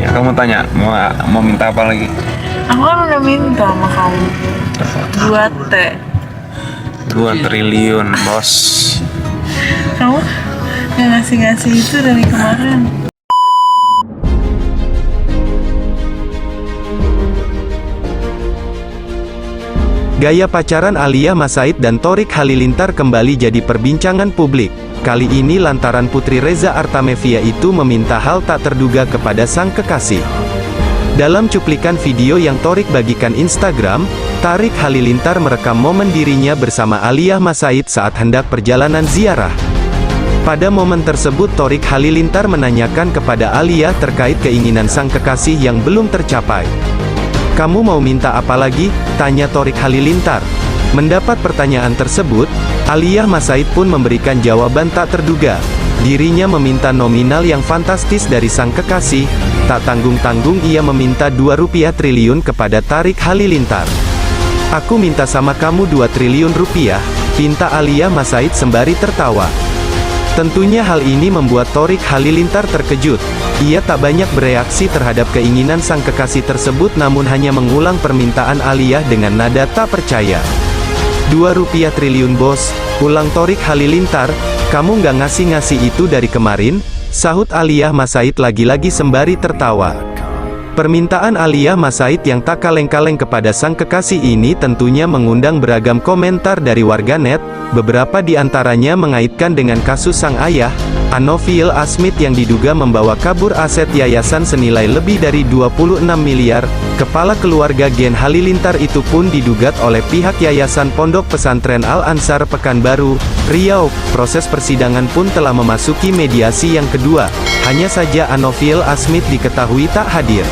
Ya kamu tanya mau minta apa lagi? Aku kan udah minta sama kamu 2 T. 2 triliun bos. Kamu nggak ngasih itu dari kemarin. Gaya pacaran Alia Mas Said dan Thorik Halilintar kembali jadi perbincangan publik. Kali ini lantaran Putri Reza Artamevia itu meminta hal tak terduga kepada sang kekasih. Dalam cuplikan video yang Thorik bagikan Instagram, Thorik Halilintar merekam momen dirinya bersama Alia Mas Said saat hendak perjalanan ziarah. Pada momen tersebut Thorik Halilintar menanyakan kepada Alia terkait keinginan sang kekasih yang belum tercapai. "Kamu mau minta apa lagi?" tanya Thorik Halilintar. Mendapat pertanyaan tersebut, Alia Mas Said pun memberikan jawaban tak terduga. Dirinya meminta nominal yang fantastis dari sang kekasih. Tak tanggung-tanggung ia meminta 2 rupiah triliun kepada Thorik Halilintar. "Aku minta sama kamu 2 triliun rupiah, pinta Alia Mas Said sembari tertawa. Tentunya hal ini membuat Thorik Halilintar terkejut. Ia tak banyak bereaksi terhadap keinginan sang kekasih tersebut namun hanya mengulang permintaan Alia dengan nada tak percaya. 2 rupiah triliun bos, ulang Thorik Halilintar, kamu nggak ngasih-ngasih itu dari kemarin? Sahut Alia Mas Said lagi-lagi sembari tertawa. Permintaan Alia Mas Said yang tak kaleng-kaleng kepada sang kekasih ini tentunya mengundang beragam komentar dari warganet, beberapa di antaranya mengaitkan dengan kasus sang ayah, Anofiel Asmit yang diduga membawa kabur aset yayasan senilai lebih dari 26 miliar. Kepala keluarga Gen Halilintar itu pun digugat oleh pihak Yayasan Pondok Pesantren Al-Ansar Pekanbaru, Riau. Proses persidangan pun telah memasuki mediasi yang kedua. Hanya saja Anofiel Asmit diketahui tak hadir.